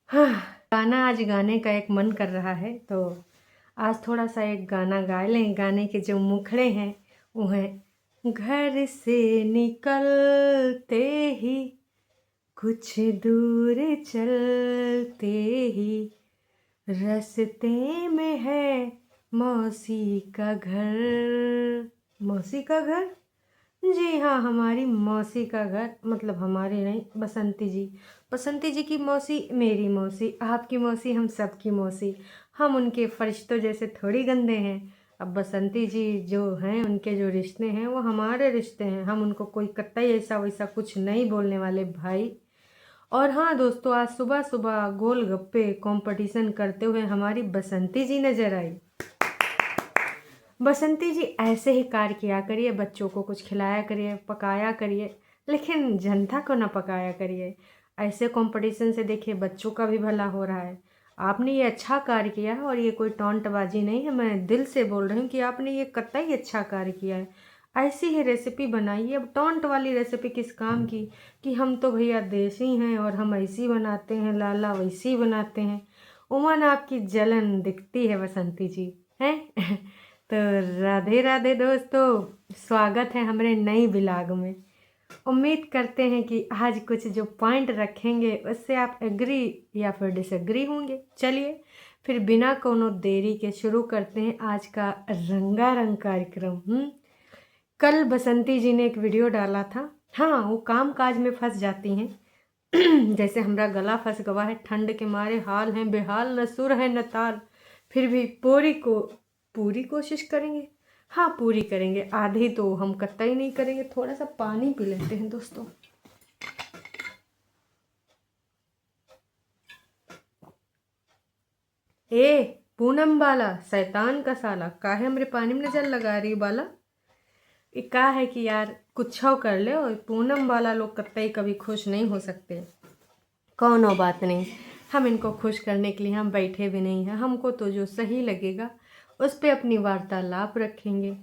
हाँ, गाना आज गाने का एक मन कर रहा है, तो आज थोड़ा सा एक गाना गा लें। गाने के जो मुखड़े हैं वो हैं, घर से निकलते ही कुछ दूर चलते ही रास्ते में है मौसी का घर। मौसी का घर? जी हाँ, हमारी मौसी का घर, मतलब हमारी नहीं, बसंती जी। बसंती जी की मौसी मेरी मौसी, आपकी मौसी, हम सबकी मौसी। हम उनके फरिश्तों जैसे थोड़ी गंदे हैं। अब बसंती जी जो हैं, उनके जो रिश्ते हैं वो हमारे रिश्ते हैं। हम उनको कोई कतई ऐसा वैसा कुछ नहीं बोलने वाले भाई। और हाँ दोस्तों, आज सुबह सुबह गोलगप्पे कंपटीशन करते हुए हमारी बसंती जी नजर आई। बसंती जी ऐसे ही कार्य किया करिए, बच्चों को कुछ खिलाया करिए, पकाया करिए, लेकिन जनता को ना पकाया करिए। ऐसे कंपटीशन से देखिए बच्चों का भी भला हो रहा है। आपने ये अच्छा कार्य किया है, और ये कोई टॉन्टबाजी नहीं है, मैं दिल से बोल रही हूँ कि आपने ये कतई अच्छा कार्य किया है। ऐसी ही रेसिपी बनाइए। अब टॉन्ट वाली रेसिपी किस काम की, कि हम तो भैया देसी हैं और हम ऐसी बनाते हैं, लाला वैसी बनाते हैं। उमन आपकी जलन दिखती है बसंती जी, हैं? तो राधे राधे दोस्तों, स्वागत है हमारे नई ब्लॉग में। उम्मीद करते हैं कि आज कुछ जो पॉइंट रखेंगे उससे आप एग्री या फिर डिसएग्री होंगे। चलिए फिर बिना कोनो देरी के शुरू करते हैं आज का रंगारंग कार्यक्रम। कल बसंती जी ने एक वीडियो डाला था। हाँ, वो काम काज में फंस जाती हैं। जैसे हमारा गला फंस गवा है, ठंड के मारे हाल हैं बेहाल, न सुर है न ताल, फिर भी पूरी कोशिश करेंगे। हाँ, पूरी करेंगे, आधी तो हम कतई नहीं करेंगे। थोड़ा सा पानी पी लेते हैं दोस्तों। ए पूनम बाला, शैतान का साला, काहे हमरे पानी में नजर लगा रही बाला। ये का है कि यार कुछ कर ले, और पूनम वाला लोग कतई कभी खुश नहीं हो सकते। कौनो बात नहीं, हम इनको खुश करने के लिए हम बैठे भी नहीं हैं। हमको तो जो सही लगेगा उस पे अपनी वार्तालाप रखेंगे।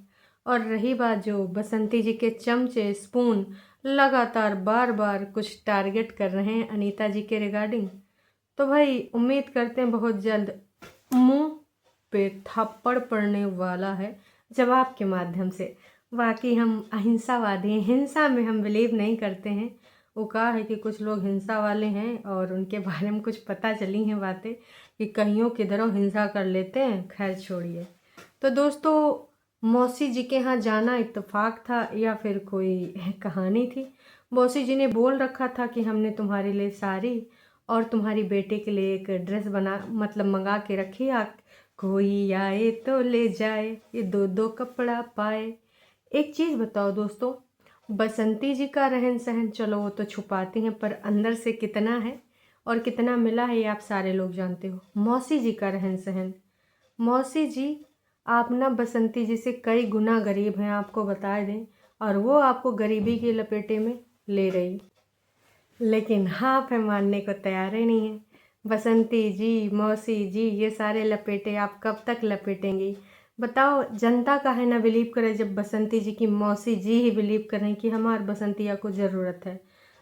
और रही बात जो बसंती जी के चमचे स्पून लगातार बार बार कुछ टारगेट कर रहे हैं अनीता जी के रिगार्डिंग, तो भाई उम्मीद करते हैं बहुत जल्द मुंह पे थप्पड़ पड़ने वाला है जवाब के माध्यम से। बाकी हम अहिंसावादी हैं, हिंसा में हम बिलीव नहीं करते हैं। वो कहा है कि कुछ लोग हिंसा वाले हैं और उनके बारे में कुछ पता चली हैं बातें कि कईयों किधरों हिंसा कर लेते हैं। खैर छोड़िए। तो दोस्तों, मौसी जी के यहाँ जाना इत्तेफाक था या फिर कोई कहानी थी? मौसी जी ने बोल रखा था कि हमने तुम्हारे लिए साड़ी और तुम्हारी बेटे के लिए एक ड्रेस बना, मतलब मंगा के रखी। कोई आए तो ले जाए, ये दो दो कपड़ा पाए। एक चीज़ बताओ दोस्तों, बसंती जी का रहन सहन चलो वो तो छुपाती हैं, पर अंदर से कितना है और कितना मिला है ये आप सारे लोग जानते हो। मौसी जी का रहन सहन, मौसी जी आप ना बसंती जी से कई गुना गरीब हैं, आपको बता दें, और वो आपको गरीबी की लपेटे में ले रही, लेकिन आप है मानने को तैयार ही नहीं है। बसंती जी, मौसी जी, ये सारे लपेटे आप कब तक लपेटेंगी? बताओ, जनता का है ना बिलीव करे, जब बसंती जी की मौसी जी ही बिलीव करें कि हमार बसंतिया को ज़रूरत है।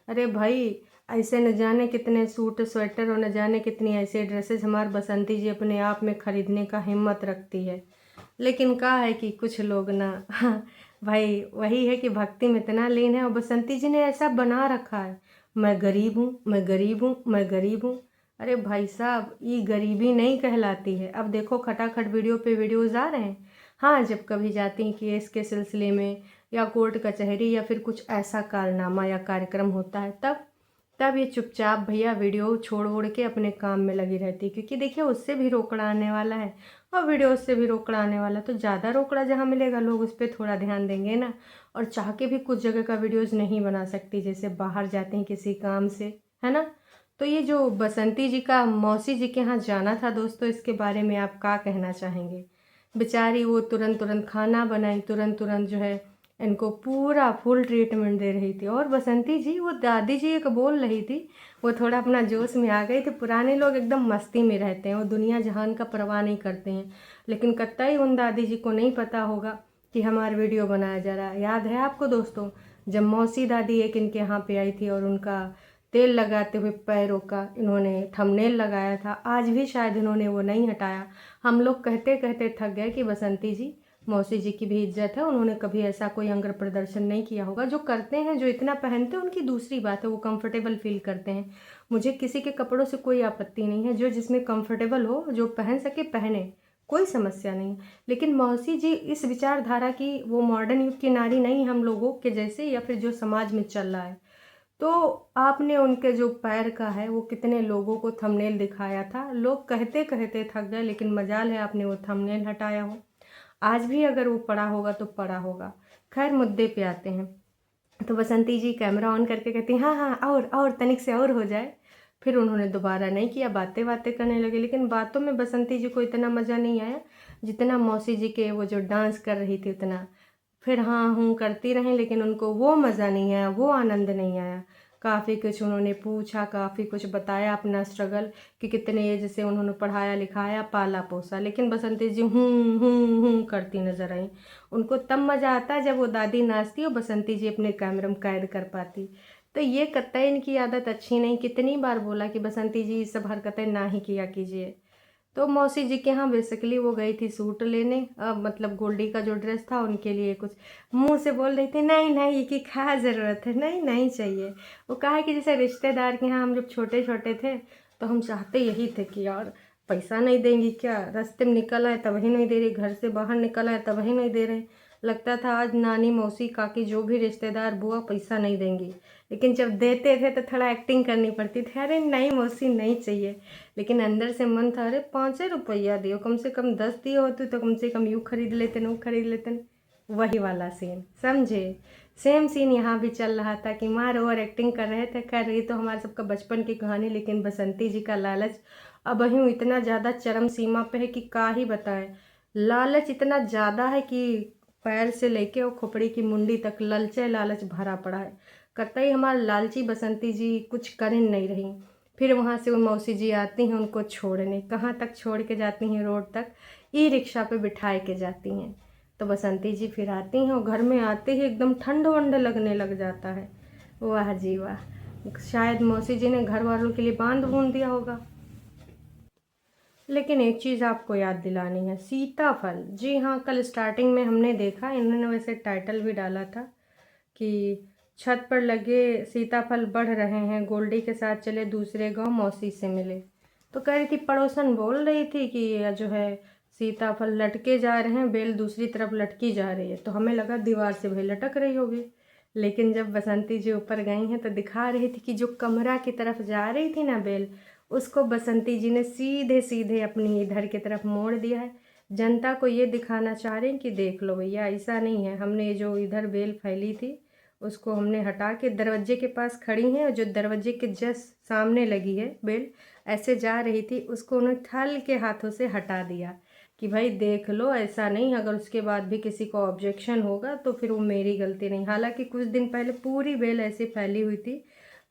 अरे भाई, ऐसे न जाने कितने सूट स्वेटर और न जाने कितनी ऐसे ड्रेसेस हमार बसंती जी अपने आप में खरीदने का हिम्मत रखती है। लेकिन क्या है कि कुछ लोग ना भाई वही है कि भक्ति में इतना लीन है, और बसंती जी ने ऐसा बना रखा है, मैं गरीब हूँ, मैं गरीब हूँ, मैं गरीब हूँ। अरे भाई साहब, ये गरीबी नहीं कहलाती है। अब देखो खटाखट वीडियो पे वीडियोज़ आ रहे हैं। हाँ, जब कभी जाती हैं केस के सिलसिले में या कोर्ट कचहरी या फिर कुछ ऐसा कारनामा या कार्यक्रम होता है, तब ये चुपचाप भैया वीडियो छोड़ ओड़ के अपने काम में लगी रहती है, क्योंकि देखिए उससे भी रोकड़ा आने वाला है और वीडियो से भी रोकड़ा आने वाला है। तो ज़्यादा रोकड़ा जहाँ मिलेगा लोग उस पर थोड़ा ध्यान देंगे ना। और चाह के भी कुछ जगह का वीडियोज़ नहीं बना सकती, जैसे बाहर जाते हैं किसी काम से, है ना। तो ये जो बसंती जी का मौसी जी के यहाँ जाना था दोस्तों, इसके बारे में आप क्या कहना चाहेंगे? बेचारी वो तुरंत तुरंत खाना बनाई, तुरंत तुरंत जो है इनको पूरा फुल ट्रीटमेंट दे रही थी। और बसंती जी, वो दादी जी एक बोल रही थी, वो थोड़ा अपना जोश में आ गई थी। पुराने लोग एकदम मस्ती में रहते हैं, वो दुनिया जहान का परवाह नहीं करते हैं। लेकिन कतई उन दादी जी को नहीं पता होगा कि हमारा वीडियो बनाया जा रहा है। याद है आपको दोस्तों, जब मौसी दादी एक इनके यहाँ पे आई थी और उनका तेल लगाते हुए पैरों का इन्होंने थंबनेल लगाया था। आज भी शायद इन्होंने वो नहीं हटाया। हम लोग कहते कहते थक गए कि बसंती जी, मौसी जी की भी इज्जत है, उन्होंने कभी ऐसा कोई अंग प्रदर्शन नहीं किया होगा। जो करते हैं, जो इतना पहनते हैं, उनकी दूसरी बात है, वो कंफर्टेबल फील करते हैं। मुझे किसी के कपड़ों से कोई आपत्ति नहीं है, जो जिसमें कंफर्टेबल हो, जो पहन सके पहने, कोई समस्या नहीं। लेकिन मौसी जी इस विचारधारा की, वो मॉडर्न युग की नारी नहीं हम लोगों के जैसे, या फिर जो समाज में चल रहा है। तो आपने उनके जो पैर का है वो कितने लोगों को थंबनेल दिखाया था। लोग कहते कहते थक गए, लेकिन मजाल है आपने वो थंबनेल हटाया हो। आज भी अगर वो पड़ा होगा तो पड़ा होगा। खैर, मुद्दे पे आते हैं। तो बसंती जी कैमरा ऑन करके कहती हैं, हाँ हाँ, और तनिक से और हो जाए। फिर उन्होंने दोबारा नहीं किया, बातें बातें करने लगे। लेकिन बातों में बसंती जी को इतना मज़ा नहीं आया जितना मौसी जी के वो जो डांस कर रही थी उतना। फिर हाँ हूँ करती रहें, लेकिन उनको वो मज़ा नहीं आया, वो आनंद नहीं आया। काफ़ी कुछ उन्होंने पूछा, काफ़ी कुछ बताया अपना स्ट्रगल, कि कितने एज से उन्होंने पढ़ाया लिखाया पाला पोसा। लेकिन बसंती जी हूँ करती नजर आई। उनको तब मज़ा आता जब वो दादी नाचती और बसंती जी अपने कैमरे में कैद कर पाती। तो ये कतई इनकी आदत अच्छी नहीं। कितनी बार बोला कि बसंती जी ये सब हरकतें ना ही किया कीजिए। तो मौसी जी के यहाँ बेसिकली वो गई थी सूट लेने, मतलब गोल्डी का जो ड्रेस था उनके लिए। कुछ मुंह से बोल रही थी, नहीं नहीं ये की क्या ज़रूरत है, नहीं नहीं चाहिए। वो कहा है कि जैसे रिश्तेदार के यहाँ हम जब छोटे छोटे थे तो हम चाहते यही थे कि यार पैसा नहीं देंगी क्या, रास्ते में निकल आए तब ही नहीं दे रही, घर से बाहर निकल आए तब ही नहीं दे रहे। लगता था आज नानी मौसी काकी जो भी रिश्तेदार बुआ पैसा नहीं देंगी। लेकिन जब देते थे तो थोड़ा एक्टिंग करनी पड़ती थी, अरे नहीं मौसी नहीं चाहिए। लेकिन अंदर से मन था, अरे 5 रुपया दियो, कम से कम 10 दिए होते तो कम से कम यूँ खरीद लेते न, वो खरीद लेते न। वही वाला सीन समझे। सेम सीन यहाँ भी चल रहा था कि मार ओवर एक्टिंग कर रहे थे। खैर ये तो हमारे सबका बचपन की कहानी। लेकिन बसंती जी का लालच अब यूँ इतना ज़्यादा चरम सीमा पे है कि क्या ही बताएं। लालच इतना ज़्यादा है कि पैर से लेके और खोपड़ी की मुंडी तक ललचे लालच भरा पड़ा है। कतई हमारा लालची बसंती जी कुछ कर ही नहीं रही। फिर वहाँ से वो मौसी जी आती हैं उनको छोड़ने। कहाँ तक छोड़ के जाती हैं? रोड तक ई रिक्शा पे बिठाए के जाती हैं। तो बसंती जी फिर आती हैं और घर में आते ही एकदम ठंड वंड लगने लग जाता है। वाह जी वाह, शायद मौसी जी ने घर वालों के लिए बांध बूंद दिया होगा। लेकिन एक चीज़ आपको याद दिलानी है, सीताफल। जी हाँ, कल स्टार्टिंग में हमने देखा, इन्होंने वैसे टाइटल भी डाला था कि छत पर लगे सीताफल बढ़ रहे हैं, गोल्डी के साथ चले दूसरे गांव, मौसी से मिले। तो कह रही थी, पड़ोसन बोल रही थी कि यह जो है सीताफल लटके जा रहे हैं, बेल दूसरी तरफ लटकी जा रही है। तो हमें लगा दीवार से भाई लटक रही होगी। लेकिन जब बसंती जी ऊपर गई हैं तो दिखा रही थी कि जो कमरा की तरफ जा रही थी ना बेल, उसको बसंती जी ने सीधे सीधे अपनी इधर की तरफ मोड़ दिया है। जनता को ये दिखाना चाह रहे हैं कि देख लो भैया, ऐसा नहीं है, हमने जो इधर बेल फैली थी उसको हमने हटा के दरवाजे के पास खड़ी हैं, और जो दरवाजे के जस्ट सामने लगी है बेल ऐसे जा रही थी, उसको उन्होंने थल के हाथों से हटा दिया कि भाई देख लो, ऐसा नहीं। अगर उसके बाद भी किसी को ऑब्जेक्शन होगा तो फिर वो मेरी गलती नहीं। हालांकि कुछ दिन पहले पूरी बेल ऐसे फैली हुई थी,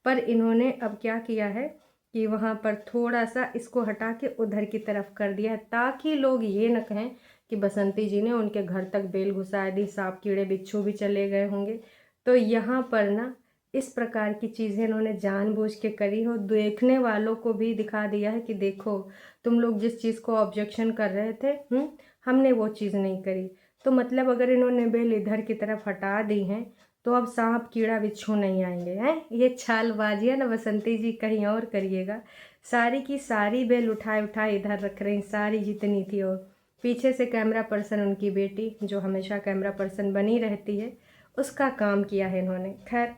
पर इन्होंने अब क्या किया है कि वहाँ पर थोड़ा सा इसको हटा के उधर की तरफ कर दिया है, ताकि लोग ये न कहें कि बसंती जी ने उनके घर तक बेल घुसा दी, सांप कीड़े बिच्छू भी चले गए होंगे। तो यहाँ पर ना इस प्रकार की चीज़ें इन्होंने जानबूझ के करी हो, देखने वालों को भी दिखा दिया है कि देखो तुम लोग जिस चीज़ को ऑब्जेक्शन कर रहे थे, हमने वो चीज़ नहीं करी। तो मतलब अगर इन्होंने बेल इधर की तरफ हटा दी हैं तो अब सांप कीड़ा बिच्छू नहीं आएंगे हैं। ये छालबाजी है ना बसंती जी, कहीं और करिएगा। सारी की सारी बेल उठाए उठाए इधर रख रही, सारी जितनी थी। और पीछे से कैमरा पर्सन उनकी बेटी, जो हमेशा कैमरा पर्सन बनी रहती है, उसका काम किया है इन्होंने। खैर,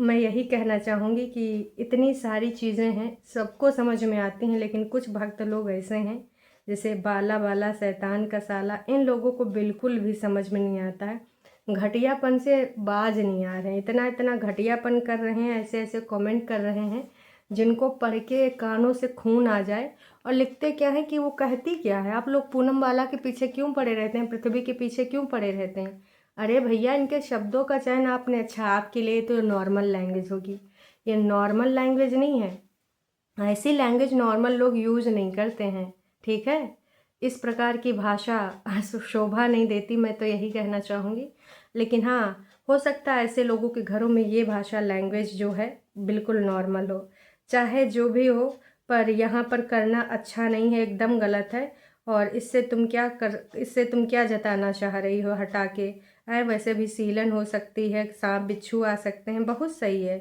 मैं यही कहना चाहूँगी कि इतनी सारी चीज़ें हैं, सबको समझ में आती हैं, लेकिन कुछ भक्त लोग ऐसे हैं जैसे बाला बाला शैतान का साला, इन लोगों को बिल्कुल भी समझ में नहीं आता है। घटियापन से बाज नहीं आ रहे हैं, इतना इतना घटियापन कर रहे हैं, ऐसे ऐसे कमेंट कर रहे हैं जिनको पढ़ के कानों से खून आ जाए। और लिखते क्या है कि वो कहती क्या है, आप लोग पूनम बाला के पीछे क्यों पड़े रहते हैं, पृथ्वी के पीछे क्यों पड़े रहते हैं। अरे भैया, इनके शब्दों का चयन आपने, अच्छा आपके लिए तो नॉर्मल लैंग्वेज होगी, ये नॉर्मल लैंग्वेज नहीं है। ऐसी लैंग्वेज नॉर्मल लोग यूज नहीं करते हैं, ठीक है। इस प्रकार की भाषा शोभा नहीं देती, मैं तो यही कहना चाहूँगी। लेकिन हाँ, हो सकता है ऐसे लोगों के घरों में ये भाषा लैंग्वेज जो है बिल्कुल नॉर्मल हो, चाहे जो भी हो, पर यहाँ पर करना अच्छा नहीं है, एकदम गलत है। और इससे तुम क्या जताना चाह रही हो हटा के? वैसे भी सीलन हो सकती है, सांप बिच्छू आ सकते हैं, बहुत सही है।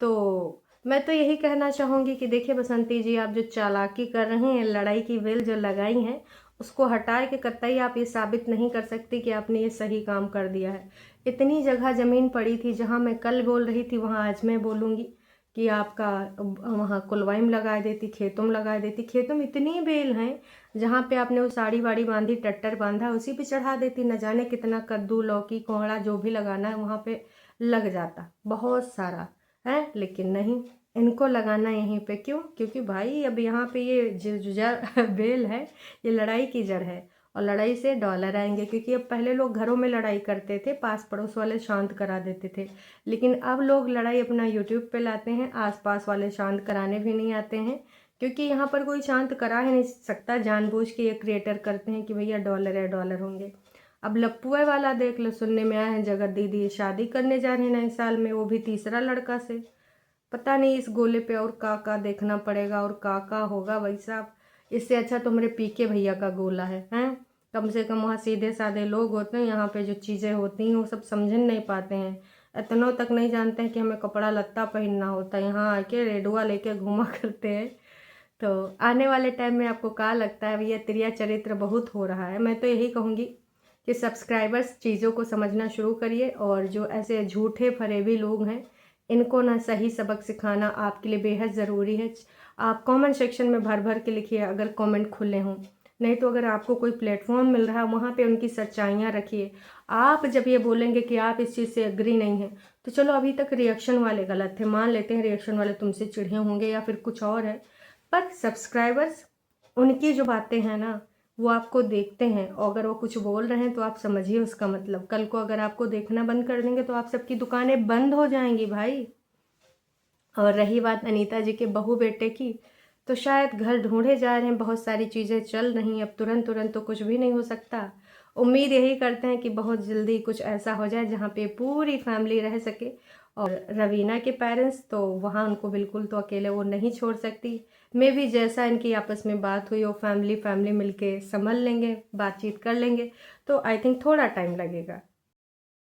तो मैं तो यही कहना चाहूँगी कि देखिए बसंती जी, आप जो चालाकी कर रही हैं, लड़ाई की वेल जो लगाई हैं, उसको हटा के कतई आप ये साबित नहीं कर सकती कि आपने ये सही काम कर दिया है। इतनी जगह ज़मीन पड़ी थी, जहाँ मैं कल बोल रही थी वहाँ आज मैं बोलूँगी कि आपका वहाँ कुलवाई में लगा देती, खेतों में लगा देती। खेतों में इतनी बेल हैं, जहाँ पे आपने वो साड़ी वाड़ी बांधी, टट्टर बांधा, उसी पे चढ़ा देती। न जाने कितना कद्दू, लौकी, कोहड़ा जो भी लगाना है वहाँ पे लग जाता, बहुत सारा है। लेकिन नहीं, इनको लगाना यहीं पे क्यों? क्योंकि भाई अब यहाँ पे ये जो बेल है, ये लड़ाई की जड़ है। और लड़ाई से डॉलर आएंगे, क्योंकि अब पहले लोग घरों में लड़ाई करते थे, पास पड़ोस वाले शांत करा देते थे। लेकिन अब लोग लड़ाई अपना यूट्यूब पे लाते हैं, आस पास वाले शांत कराने भी नहीं आते हैं, क्योंकि यहाँ पर कोई शांत करा ही नहीं सकता। जानबूझ के ये क्रिएटर करते हैं कि भैया डॉलर है, डॉलर होंगे। अब लप्पुआ वाला देख लो, सुनने में आया है जगत दीदी शादी करने जा रहे हैं नए साल में, वो भी तीसरा लड़का से। पता नहीं इस गोले पे और का देखना पड़ेगा और का होगा भाई साहब। इससे अच्छा तो मेरे पीके भैया का गोला है। कम से कम वहाँ सीधे साधे लोग होते हैं, यहाँ पे जो चीज़ें होती हैं वो सब समझ नहीं पाते हैं। इतनों तक नहीं जानते हैं कि हमें कपड़ा लत्ता पहनना होता है, यहाँ आके रेडुआ लेके घुमा करते हैं। तो आने वाले टाइम में आपको क्या लगता है भैया, त्रिया चरित्र बहुत हो रहा है। मैं तो यही कहूँगी कि सब्सक्राइबर्स चीज़ों को समझना शुरू करिए, और जो ऐसे झूठे फरेबी लोग हैं, इनको ना सही सबक सिखाना आपके लिए बेहद ज़रूरी है। आप कमेंट सेक्शन में भर भर के लिखिए, अगर कमेंट खुले हों। नहीं तो अगर आपको कोई प्लेटफॉर्म मिल रहा है, वहाँ पे उनकी सच्चाइयाँ रखिए। आप जब ये बोलेंगे कि आप इस चीज़ से एग्री नहीं हैं, तो चलो अभी तक रिएक्शन वाले गलत थे, मान लेते हैं रिएक्शन वाले तुमसे चिढ़े होंगे या फिर कुछ और है, पर सब्सक्राइबर्स उनकी जो बातें हैं ना, वो आपको देखते हैं, और अगर वो कुछ बोल रहे हैं तो आप समझिए उसका मतलब। कल को अगर आपको देखना बंद कर देंगे तो आप सबकी दुकानें बंद हो जाएंगी भाई। और रही बात अनीता जी के बहू बेटे की, तो शायद घर ढूंढे जा रहे हैं, बहुत सारी चीज़ें चल रही हैं, अब तुरंत तुरंत तो कुछ भी नहीं हो सकता। उम्मीद यही करते हैं कि बहुत जल्दी कुछ ऐसा हो जाए जहाँ पे पूरी फैमिली रह सके। और रवीना के पेरेंट्स तो वहाँ उनको बिल्कुल तो अकेले वो नहीं छोड़ सकती। मे भी जैसा इनकी आपस में बात हुई, वो फैमिली मिलके संभल लेंगे, बातचीत कर लेंगे। तो आई थिंक थोड़ा टाइम लगेगा।